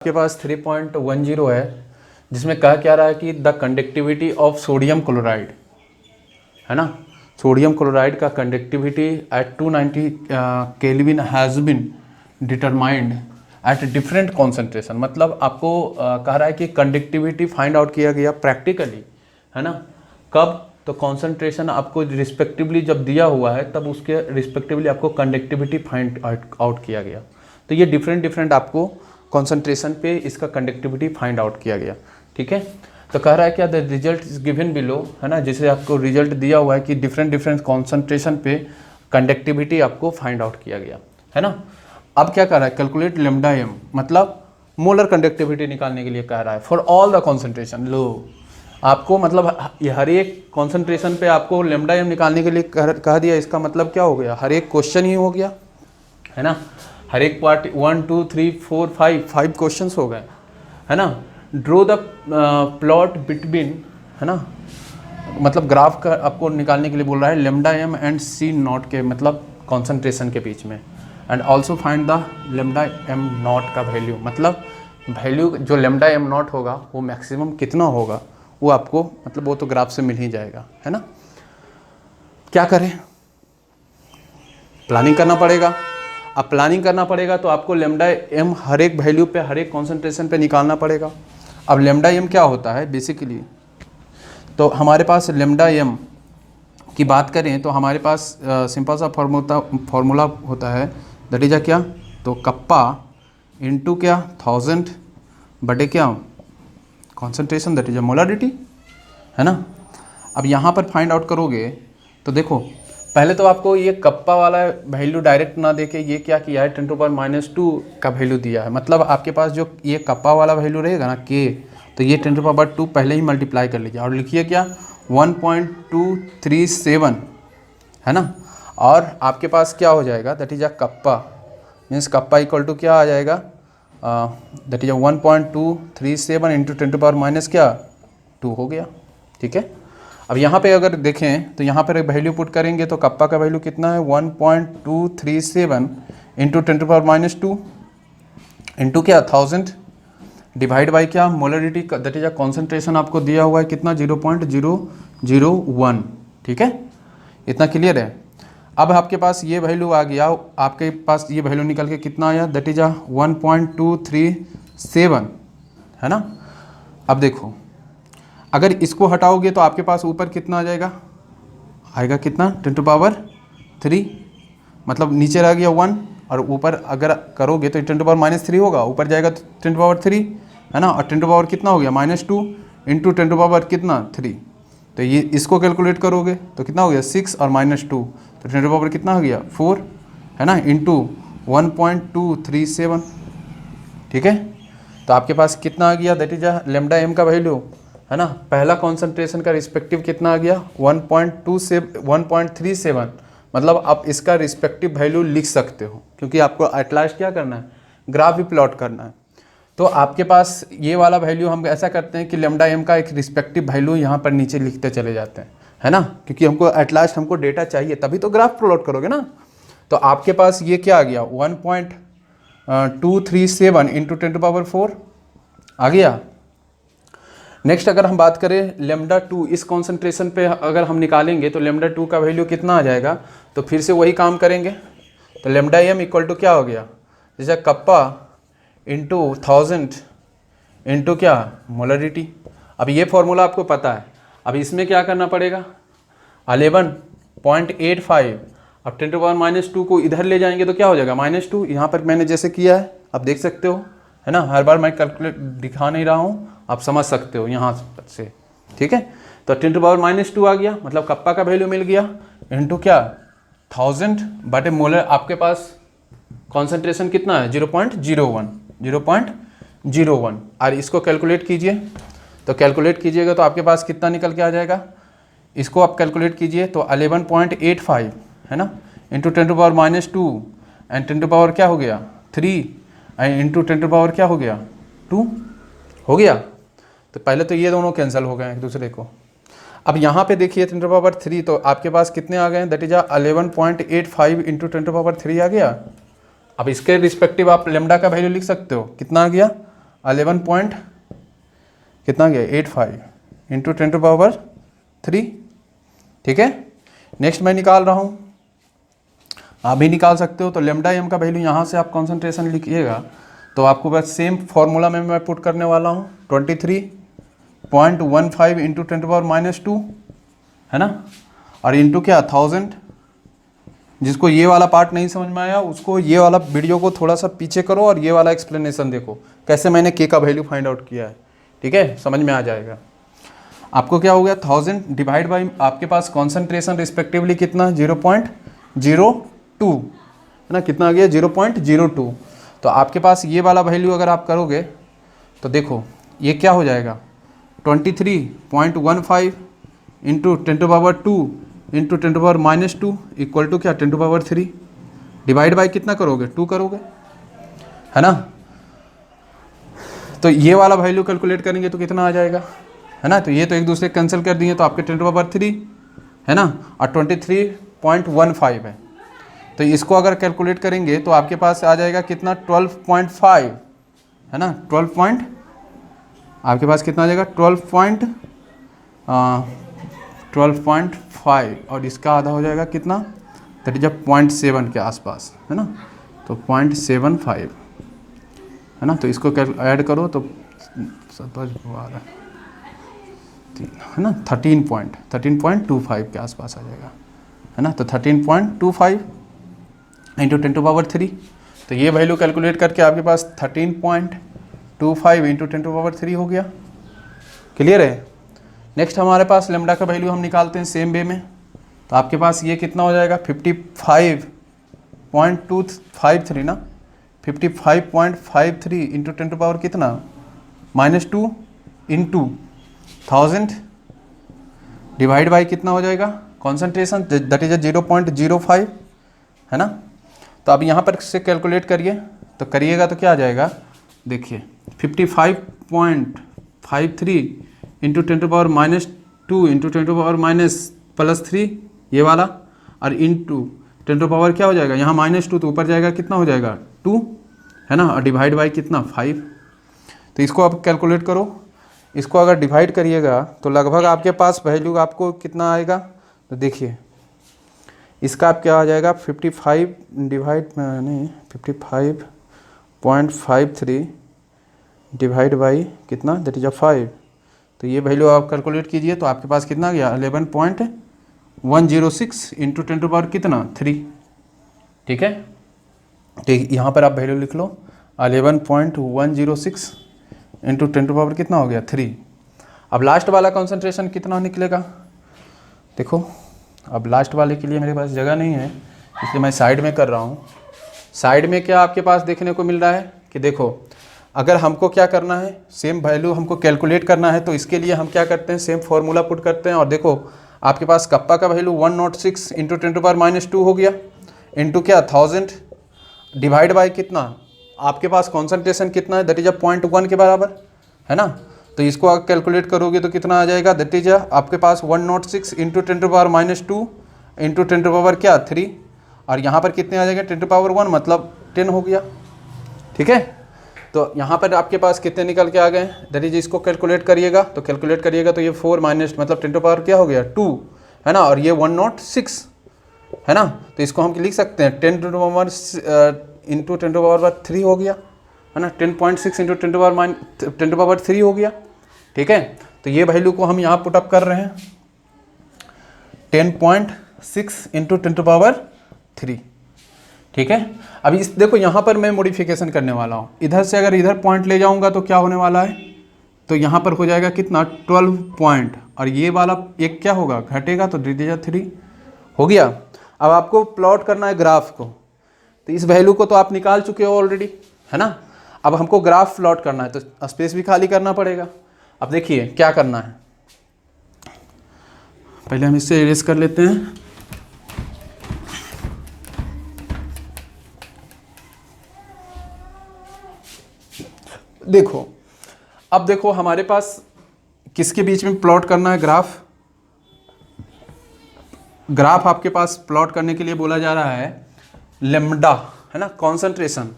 आपके पास 3.10 है जिसमें कहा क्या रहा है कि the conductivity of sodium chloride है ना। सोडियम क्लोराइड का conductivity eight 290 kelvin has been determined at different concentration. मतलब आपको कह रहा है कि कंडक्टिविटी फाइंड आउट किया गया प्रैक्टिकली, है ना। कब? तो कॉन्सेंट्रेशन आपको रिस्पेक्टिवली जब दिया हुआ है तब उसके रिस्पेक्टिवली आपको कंडक्टिविटी फाइंड आउट किया गया। तो ये डिफरेंट आपको कॉन्सेंट्रेशन पे इसका कंडक्टिविटी फाइंड आउट किया गया, ठीक है। तो कह रहा है क्या, the result is given below, है ना, जिसे आपको रिजल्ट दिया हुआ है कि डिफरेंट कॉन्सेंट्रेशन पे कंडक्टिविटी आपको फाइंड आउट किया गया, है ना। अब क्या कह रहा है, कैलकुलेट लेमडा एम, मतलब मोलर कंडक्टिविटी निकालने के लिए कह रहा है फॉर ऑल द कॉन्सेंट्रेशन। लो आपको मतलब हर एक कॉन्सेंट्रेशन पे आपको लेमडा एम निकालने के लिए कह दिया। इसका मतलब क्या हो गया, हर एक क्वेश्चन ही हो गया, है ना। हर एक पार्ट 1 2 3 4 5 क्वेश्चंस हो गए, है ना। ड्रो द प्लॉट बिटवीन, है ना, मतलब ग्राफ का आपको निकालने के लिए बोल रहा है lambda m and c not के, मतलब कॉन्सेंट्रेशन के बीच में। And also find the lambda m not का वैल्यू, मतलब वैल्यू जो लेमडा एम नॉट होगा वो मैक्सिमम कितना होगा वो आपको, मतलब वो तो ग्राफ से मिल ही जाएगा, है ना। क्या करें, प्लानिंग करना पड़ेगा। अब प्लानिंग करना पड़ेगा तो आपको लेमडा एम हर एक वैल्यू पे, हर एक कॉन्सेंट्रेशन पे निकालना पड़ेगा। अब लेमडा एम क्या होता है बेसिकली, तो हमारे पास लेमडा एम की बात करें तो हमारे पास सिंपल सा फार्मूला होता है, दैट इज क्या, तो कप्पा इनटू क्या 1000 बटे क्या कॉन्सेंट्रेशन, दैट इज मोलारिटी, है ना। अब यहाँ पर फाइंड आउट करोगे तो देखो, पहले तो आपको ये कप्पा वाला वैल्यू डायरेक्ट ना देके ये क्या किया है 10⁻² का वैल्यू दिया है। मतलब आपके पास जो ये कप्पा वाला वैल्यू रहेगा ना के, तो ये 10⁻² पहले ही मल्टीप्लाई कर लीजिए और लिखिए क्या 1.237, है ना। और आपके पास क्या हो जाएगा, that is a kappa, means kappa equal to क्या आ जाएगा, दैट इज 1.237 इंटू 10⁻² हो गया, ठीक है। अब यहाँ पे अगर देखें तो यहाँ पर एक वैल्यू पुट करेंगे तो कप्पा का वैल्यू कितना है 1.237 इंटू 10⁻² इंटू क्या 1000 डिवाइड बाई क्या molarity, that is a concentration आपको दिया हुआ है कितना 0.001, ठीक है। इतना क्लियर है। अब आपके पास ये वैल्यू आ गया, आपके पास ये वैल्यू निकल के कितना आया, दैट इज अ 1.237, है ना। अब देखो अगर इसको हटाओगे तो आपके पास ऊपर कितना आ जाएगा, आएगा कितना 10⁻3, मतलब नीचे रह गया 1 और ऊपर अगर करोगे तो 10⁻³ होगा, ऊपर जाएगा तो 10⁻3, है ना। और 10 कितना हो गया -2 इंटू 10 कितना 3, तो ये इसको कैलकुलेट करोगे तो कितना हो गया 6 और -2, तो 10 कितना हो गया 4, है ना, इंटू 1.237, ठीक है। तो आपके पास कितना आ गया, दैट इज लेमडा एम का वैल्यू, है ना। पहला कॉन्सेंट्रेशन का रिस्पेक्टिव कितना आ गया 1.37, मतलब आप इसका रिस्पेक्टिव वैल्यू लिख सकते हो क्योंकि आपको एट लास्ट क्या करना है, ग्राफ भी प्लॉट करना है। तो आपके पास ये वाला वैल्यू हम ऐसा करते हैं कि लेमडा एम का एक रिस्पेक्टिव वैल्यू यहाँ पर नीचे लिखते चले जाते हैं, है ना, क्योंकि हमको एट लास्ट हमको डेटा चाहिए तभी तो ग्राफ प्लॉट करोगे ना। तो आपके पास ये क्या आ गया 1.237 इंटू 10⁻4 आ गया। नेक्स्ट अगर हम बात करें लेमडा 2, इस कॉन्सेंट्रेशन पे अगर हम निकालेंगे तो लेमडा 2 का वैल्यू कितना आ जाएगा, तो फिर से वही काम करेंगे। तो लेमडा एम इक्वल टू क्या हो गया, जैसे कप्पा इंटू 1000 इंटू क्या मोलरिटी। अब ये फॉर्मूला आपको पता है, अब इसमें क्या करना पड़ेगा 11.85, अब 10⁻² को इधर ले जाएंगे तो क्या हो जाएगा -2, यहाँ पर मैंने जैसे किया है आप देख सकते हो, है ना। हर बार मैं कैलकुलेट दिखा नहीं रहा हूँ, आप समझ सकते हो यहाँ से, ठीक है। तो 10⁻² आ गया, मतलब कप्पा का वैल्यू मिल गया इंटू क्या 1000 बटे मोलर, आपके पास कॉन्सेंट्रेशन कितना है 0.01 और इसको कैलकुलेट कीजिए। तो कैलकुलेट कीजिएगा तो आपके पास कितना निकल के आ जाएगा, इसको आप कैलकुलेट कीजिए तो 11.85, है ना, इंटू 10⁻² एंड 10 क्या हो गया 3 इंटू 10 क्या हो गया 2 हो गया। तो पहले तो ये दोनों कैंसिल हो गए एक दूसरे को। अब यहाँ पे देखिए 10⁻3, तो आपके पास कितने आ गए, दैट इज 11.85 इंटू 10⁻3 आ गया। अब इसके रिस्पेक्टिव आप लेमडा का वैल्यू लिख सकते हो, कितना आ गया 11 पॉइंट कितना गया 85 इंटू 10⁻3। ठीक है, नेक्स्ट मैं निकाल रहा हूँ, आप भी निकाल सकते हो। तो लेमडा एम का वैल्यू यहाँ से आप कॉन्सेंट्रेशन लिखिएगा तो आपको बस सेम फॉर्मूला में मैं पुट करने वाला हूँ 23.15 इंटू 10⁻2 है ना, और इंटू क्या 1000। जिसको ये वाला पार्ट नहीं समझ में आया उसको ये वाला वीडियो को थोड़ा सा पीछे करो और ये वाला एक्सप्लेनेशन देखो कैसे मैंने के का वैल्यू फाइंड आउट किया है। ठीक है, समझ में आ जाएगा। आपको क्या हो गया 1000 डिवाइड बाई आपके पास कॉन्सेंट्रेशन रिस्पेक्टिवली कितना 0.02 है ना, कितना आ गया 0.02। तो आपके पास ये वाला वैल्यू अगर आप करोगे तो देखो ये क्या हो जाएगा 23.15 इंटू 10⁻2 इंटू 10⁻2 इक्वल टू क्या 10⁻3 डिवाइड बाई कितना करोगे 2 करोगे है ना। तो ये वाला वैल्यू कैलकुलेट करेंगे तो कितना आ जाएगा है ना, तो ये तो एक दूसरे कैंसिल कर दिए तो आपके 10⁻3 है ना, और 23.15 है। तो इसको अगर कैलकुलेट करेंगे तो आपके पास आ जाएगा कितना 12.5 है ना, आपके पास कितना आ जाएगा 12.5 और इसका आधा हो जाएगा कितना दैट इज 0.7 के आसपास है ना, तो 0.75 है ना। तो इसको ऐड करो तो 7 है ना 13.25 के आसपास आ जाएगा है ना। तो 13.25 इंटू 10⁻3, तो ये वैल्यू कैलकुलेट करके आपके पास 13.25 इंटू 10⁻3 हो गया। क्लियर है। नेक्स्ट हमारे पास लेमडा का वैल्यू हम निकालते हैं सेम वे में। तो आपके पास ये कितना हो जाएगा 55.253 ना, 55.53 इंटू 10 कितना -2 इंटू 1000 डिवाइड बाई कितना हो जाएगा कॉन्सेंट्रेशन दैट इज 0.05 है ना। तो अब यहाँ पर से कैलकुलेट करिए, तो करिएगा तो क्या आ जाएगा देखिए 55.53 इंटू 10⁻² इंटू 10⁻+3 ये वाला, और इंटू 10 क्या हो जाएगा यहाँ -2 तो ऊपर जाएगा कितना हो जाएगा 2 है ना, और डिवाइड बाई कितना 5। तो इसको आप कैलकुलेट करो, इसको अगर डिवाइड करिएगा तो लगभग आपके पास वैल्यू आपको कितना आएगा, तो देखिए इसका आप क्या आ जाएगा 55.53 डिवाइड बाई कितना दैट इज 5। तो ये वैल्यू आप कैलकुलेट कीजिए तो आपके पास कितना गया 11.106 इंटू 10 कितना 3। ठीक है, तो यहाँ पर आप वैल्यू लिख लो 11.106 इंटू 10 कितना हो गया 3। अब लास्ट वाला कॉन्सेंट्रेशन कितना निकलेगा देखो, अब लास्ट वाले के लिए मेरे पास जगह नहीं है इसलिए मैं साइड में कर रहा हूँ। साइड में क्या आपके पास देखने को मिल रहा है कि देखो अगर हमको क्या करना है सेम वैल्यू हमको कैलकुलेट करना है तो इसके लिए हम क्या करते हैं सेम फॉर्मूला पुट करते हैं। और देखो आपके पास कप्पा का वैल्यू 106 इंटू 10⁻2 हो गया इंटू क्या 1000 डिवाइड बाई कितना आपके पास कॉन्सेंट्रेशन कितना है दैट इज 0.1 के बराबर है ना। तो इसको आप कैलकुलेट करोगे तो कितना आ जाएगा दैट इज आपके पास 106 इंटू 10⁻2 इंटू 10 क्या 3, और यहाँ पर कितने आ जाएगा 10⁻1 मतलब 10 हो गया। ठीक है, तो यहाँ पर आपके पास कितने निकल के आ गए दैट इज इसको कैलकुलेट करिएगा तो तो ये 4 माइनस मतलब 10 क्या हो गया 2 है ना, और ये 106 है ना। तो इसको हम लिख सकते हैं 10 इंटू 10⁻3 हो गया है ना, 10.6 इंटू 10⁻3 हो गया। ठीक है, तो ये वैल्यू को हम यहाँ पुटअप कर रहे हैं 10.6 इंटू 10⁻3। ठीक है, अभी इस देखो यहाँ पर मैं मॉडिफिकेशन करने वाला हूँ, इधर से अगर इधर पॉइंट ले जाऊँगा तो क्या होने वाला है, तो यहाँ पर हो जाएगा कितना 12 पॉइंट, और ये वाला एक क्या होगा घटेगा तो 3 हो गया। अब आपको प्लॉट करना है ग्राफ को, तो इस वैल्यू को तो आप निकाल चुके हो ऑलरेडी है ना। अब हमको ग्राफ प्लॉट करना है तो स्पेस भी खाली करना पड़ेगा। अब देखिए क्या करना है, पहले हम इससे इरेज कर लेते हैं। देखो अब देखो हमारे पास किसके बीच में प्लॉट करना है ग्राफ। ग्राफ आपके पास प्लॉट करने के लिए बोला जा रहा है लेमडा है ना, कॉन्सेंट्रेशन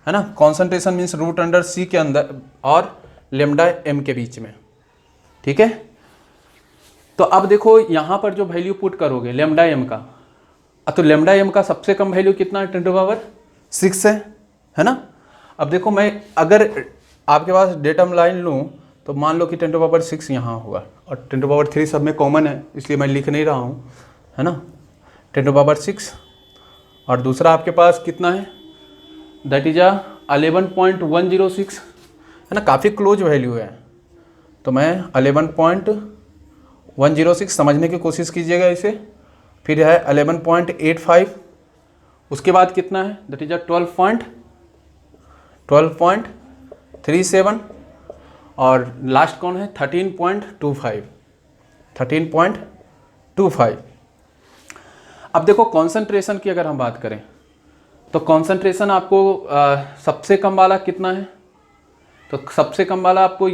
है ना। कॉन्सेंट्रेशन मीन्स रूट अंडर सी के अंदर और लेमडा एम के बीच में, ठीक है। तो अब देखो यहाँ पर जो वैल्यू पुट करोगे लेमडा एम का, तो लेमडा एम का सबसे कम वैल्यू कितना है, 10⁻6 है ना। अब देखो मैं अगर आपके पास डेटम लाइन लूँ तो मान लो कि 10⁻6 यहाँ होगा और 10⁻3 सब में कॉमन है, इसलिए मैं लिख नहीं रहा हूँ, है ना। 10⁻6 और दूसरा आपके पास कितना है, दैट इज 11.106, है ना, काफ़ी क्लोज वैल्यू है। तो मैं 11.106 समझने की कोशिश कीजिएगा इसे, फिर है 11.85, उसके बाद कितना है, दैट इज 12.37 और लास्ट कौन है 13.25। अब देखो कॉन्सेंट्रेशन की अगर हम बात करें तो कॉन्सेंट्रेशन आपको सबसे कम वाला कितना है, तो सबसे कम वाला आपको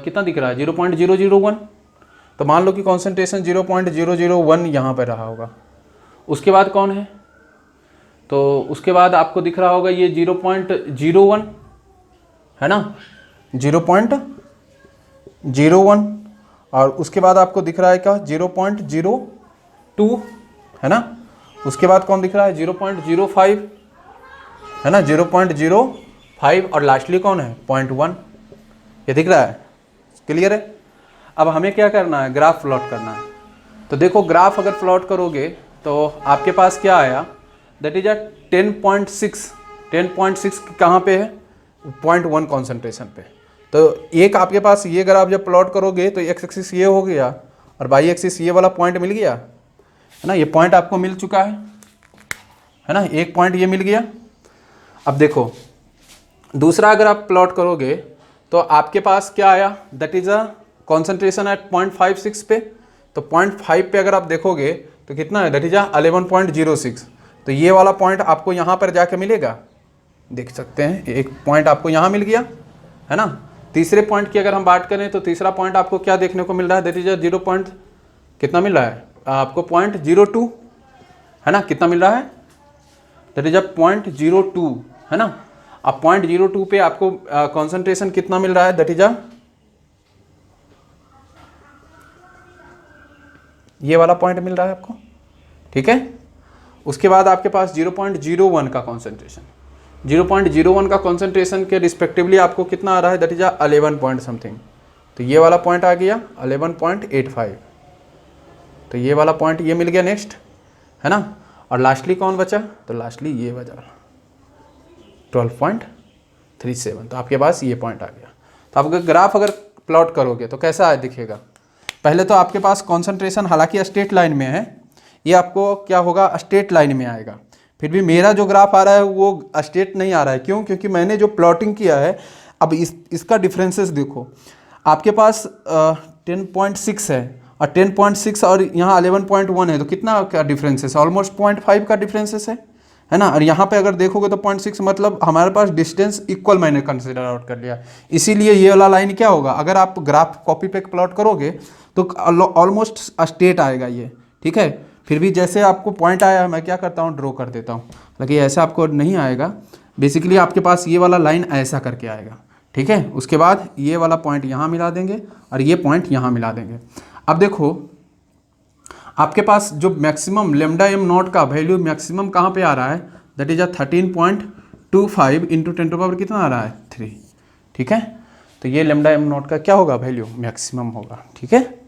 कितना दिख रहा है, 0.001। तो मान लो कि कॉन्सेंट्रेशन 0.001 यहाँ पर रहा होगा। उसके बाद कौन है, तो उसके बाद आपको दिख रहा होगा ये 0.01, है ना, 0.01 और उसके बाद आपको दिख रहा है क्या 0.02, है ना। उसके बाद कौन दिख रहा है 0.05, है ना, 0.05 और लास्टली कौन है 0.1, ये दिख रहा है, क्लियर है। अब हमें क्या करना है, ग्राफ प्लॉट करना है। तो देखो ग्राफ अगर प्लॉट करोगे तो आपके पास क्या आया, दैट इज 10.6 कहाँ पे है, 0.1 कॉन्सेंट्रेशन पे। तो एक आपके पास ये ग्राफ जब प्लॉट करोगे तो एक्स एक्सिस ये हो गया और वाई एक्सिस ये वाला पॉइंट मिल गया, है ना, ये पॉइंट आपको मिल चुका है ना, एक पॉइंट ये मिल गया। अब देखो दूसरा अगर आप प्लॉट करोगे तो आपके पास क्या आया, that is a concentration eight 0.56 पे। तो 0.5 पे अगर आप देखोगे तो कितना है, दैट इज 11.06। तो ये वाला पॉइंट आपको यहाँ पर जाके मिलेगा, देख सकते हैं एक पॉइंट आपको यहाँ मिल गया, है ना। तीसरे पॉइंट की अगर हम बात करें तो तीसरा पॉइंट आपको क्या देखने को मिल रहा है, दैट इज 0 पॉइंट कितना मिल रहा है आपको 0.02, है ना, कितना मिल रहा है, दैट इज 0.02, है ना। अब 0.02 पे आपको कॉन्सेंट्रेशन कितना मिल रहा है, दैट इज ये वाला पॉइंट मिल रहा है आपको, ठीक है। उसके बाद आपके पास 0.01 का कॉन्सेंट्रेशन, 0.01 का कॉन्सेंट्रेशन के रिस्पेक्टिवली आपको कितना आ रहा है, दैट इज 11 पॉइंट समथिंग। तो ये वाला पॉइंट आ गया 11.85, तो ये वाला पॉइंट ये मिल गया नेक्स्ट, है ना। और लास्टली कौन बचा, तो लास्टली ये बचा 12.37। तो आपके पास ये पॉइंट आ गया। तो आप ग्राफ अगर प्लॉट करोगे तो कैसा दिखेगा, पहले तो आपके पास कॉन्सेंट्रेशन हालांकि स्ट्रेट लाइन में है, ये आपको क्या होगा स्ट्रेट लाइन में आएगा। फिर भी मेरा जो ग्राफ आ रहा है वो स्ट्रेट नहीं आ रहा है, क्यों, क्योंकि मैंने जो प्लॉटिंग किया है, अब इसका डिफरेंसेस देखो, आपके पास 10.6 है और 10.6 और यहाँ 11.1 है, तो कितना क्या डिफरेंसेस है, ऑलमोस्ट 0.5 का डिफरेंसेस है ना। और यहाँ पे अगर देखोगे तो 0.6 मतलब हमारे पास डिस्टेंस इक्वल मैंने कंसिडर आउट कर लिया। इसीलिए ये वाला लाइन क्या होगा, अगर आप ग्राफ कॉपी पे प्लॉट करोगे तो ऑलमोस्ट स्ट्रेट आएगा ये, ठीक है। फिर भी जैसे आपको पॉइंट आया मैं क्या करता हूँ ड्रॉ कर देता हूँ, लेकिन ऐसा आपको नहीं आएगा। बेसिकली आपके पास ये वाला लाइन ऐसा करके आएगा, ठीक है। उसके बाद ये वाला पॉइंट यहाँ मिला देंगे और ये पॉइंट यहाँ मिला देंगे। अब देखो आपके पास जो मैक्सिमम लेमडा एम नॉट का वैल्यू मैक्सिमम कहाँ पे आ रहा है, that is 13.25 into 10 to power कितना आ रहा है 3, ठीक है। तो ये लेमडा एम नॉट का क्या होगा वैल्यू, मैक्सिमम होगा, ठीक है।